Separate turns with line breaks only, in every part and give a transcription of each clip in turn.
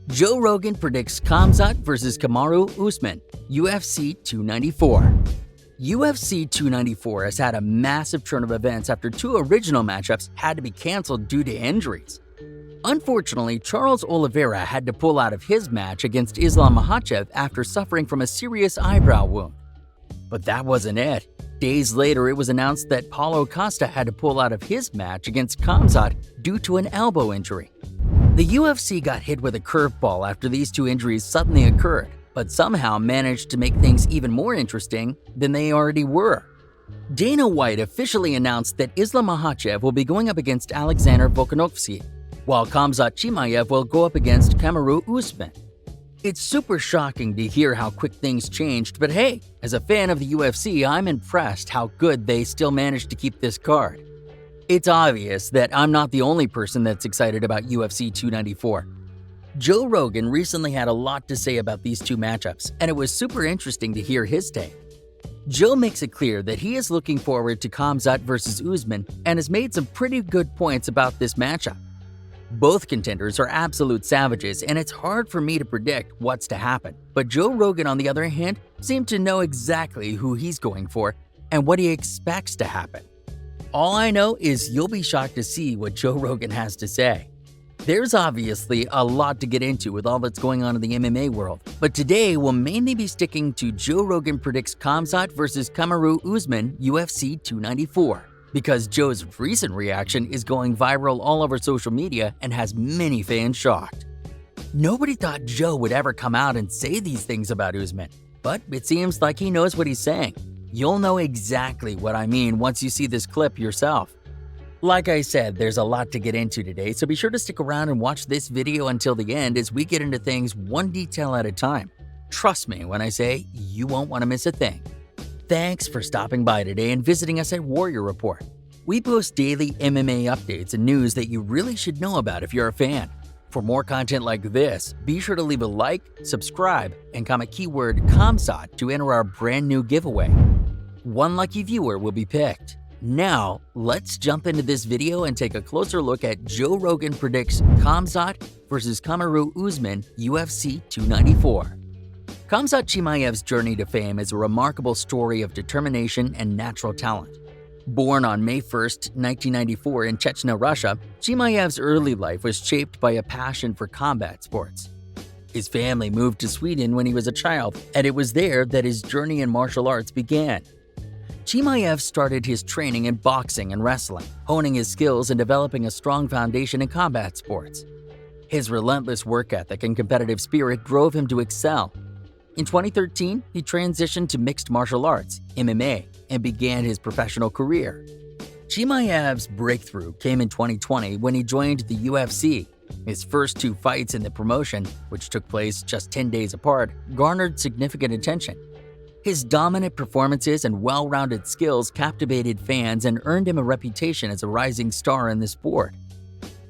Joe Rogan predicts Khamzat vs. Kamaru Usman, UFC 294. UFC 294 has had a massive turn of events after two original matchups had to be cancelled due to injuries. Unfortunately, Charles Oliveira had to pull out of his match against Islam Makhachev after suffering from a serious eyebrow wound. But that wasn't it. Days later, it was announced that Paulo Costa had to pull out of his match against Khamzat due to an elbow injury. The UFC got hit with a curveball after these two injuries suddenly occurred, but somehow managed to make things even more interesting than they already were. Dana White officially announced that Islam Makhachev will be going up against Alexander Volkanovski, while Khamzat Chimaev will go up against Kamaru Usman. It's super shocking to hear how quick things changed, but hey, as a fan of the UFC, I'm impressed how good they still managed to keep this card. It's obvious that I'm not the only person that's excited about UFC 294. Joe Rogan recently had a lot to say about these two matchups, and it was super interesting to hear his take. Joe makes it clear that he is looking forward to Khamzat vs. Usman and has made some pretty good points about this matchup. Both contenders are absolute savages, and it's hard for me to predict what's to happen. But Joe Rogan, on the other hand, seemed to know exactly who he's going for and what he expects to happen. All I know is you'll be shocked to see what Joe Rogan has to say. There's obviously a lot to get into with all that's going on in the MMA world, but today we'll mainly be sticking to Joe Rogan predicts Khamzat vs. Kamaru Usman UFC 294. Because Joe's recent reaction is going viral all over social media and has many fans shocked. Nobody thought Joe would ever come out and say these things about Usman, but it seems like he knows what he's saying. You'll know exactly what I mean once you see this clip yourself. Like I said, there's a lot to get into today, so be sure to stick around and watch this video until the end as we get into things one detail at a time. Trust me when I say you won't want to miss a thing. Thanks for stopping by today and visiting us at Warrior Report. We post daily MMA updates and news that you really should know about if you're a fan. For more content like this, be sure to leave a like, subscribe, and comment keyword Khamzat to enter our brand new giveaway. One lucky viewer will be picked. Now, let's jump into this video and take a closer look at Joe Rogan predicts Khamzat vs. Kamaru Usman UFC 294. Khamzat Chimaev's journey to fame is a remarkable story of determination and natural talent. Born on May 1, 1994 in Chechnya, Russia, Chimaev's early life was shaped by a passion for combat sports. His family moved to Sweden when he was a child, and it was there that his journey in martial arts began. Chimaev started his training in boxing and wrestling, honing his skills and developing a strong foundation in combat sports. His relentless work ethic and competitive spirit drove him to excel. In 2013, he transitioned to mixed martial arts, MMA, and began his professional career. Chimaev's breakthrough came in 2020 when he joined the UFC. His first two fights in the promotion, which took place just 10 days apart, garnered significant attention. His dominant performances and well-rounded skills captivated fans and earned him a reputation as a rising star in the sport.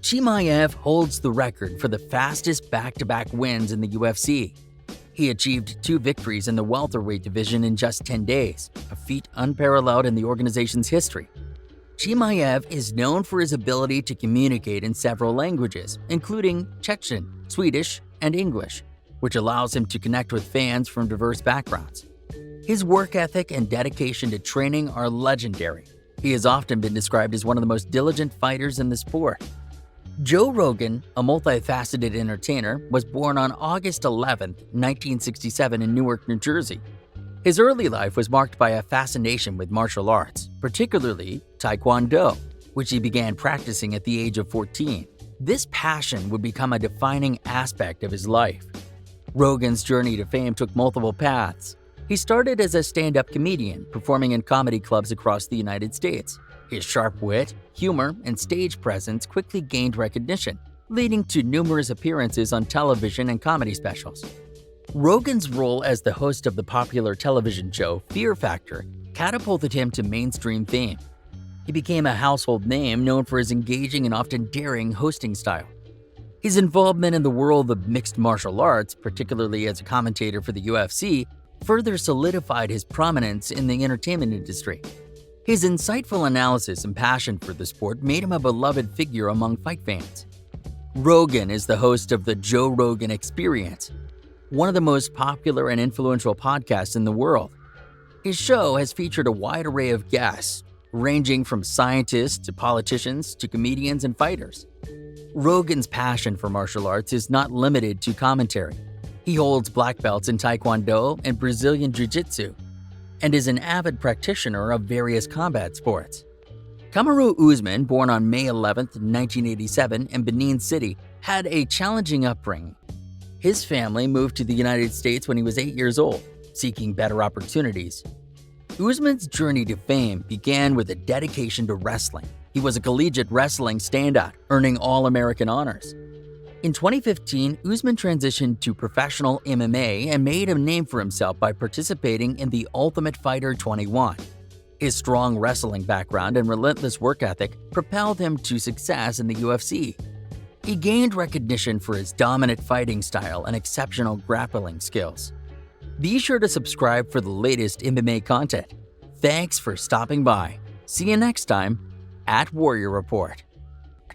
Chimaev holds the record for the fastest back-to-back wins in the UFC. He achieved 2 victories in the welterweight division in just 10 days, a feat unparalleled in the organization's history. Chimaev is known for his ability to communicate in several languages, including Chechen, Swedish, and English, which allows him to connect with fans from diverse backgrounds. His work ethic and dedication to training are legendary. He has often been described as one of the most diligent fighters in the sport. Joe Rogan, a multifaceted entertainer, was born on August 11, 1967 in Newark, New Jersey. His early life was marked by a fascination with martial arts, particularly Taekwondo, which he began practicing at the age of 14. This passion would become a defining aspect of his life. Rogan's journey to fame took multiple paths. He started as a stand-up comedian, performing in comedy clubs across the United States. His sharp wit, humor, and stage presence quickly gained recognition, leading to numerous appearances on television and comedy specials. Rogan's role as the host of the popular television show Fear Factor catapulted him to mainstream fame. He became a household name known for his engaging and often daring hosting style. His involvement in the world of mixed martial arts, particularly as a commentator for the UFC, further solidified his prominence in the entertainment industry. His insightful analysis and passion for the sport made him a beloved figure among fight fans. Rogan is the host of the Joe Rogan Experience, one of the most popular and influential podcasts in the world. His show has featured a wide array of guests, ranging from scientists to politicians to comedians and fighters. Rogan's passion for martial arts is not limited to commentary. He holds black belts in Taekwondo and Brazilian Jiu-Jitsu, and is an avid practitioner of various combat sports. Kamaru Usman, born on May 11, 1987 in Benin City, had a challenging upbringing. His family moved to the United States when he was 8 years old, seeking better opportunities. Usman's journey to fame began with a dedication to wrestling. He was a collegiate wrestling standout, earning All-American honors. In 2015, Usman transitioned to professional MMA and made a name for himself by participating in the Ultimate Fighter 21. His strong wrestling background and relentless work ethic propelled him to success in the UFC. He gained recognition for his dominant fighting style and exceptional grappling skills. Be sure to subscribe for the latest MMA content. Thanks for stopping by. See you next time at Warrior Report.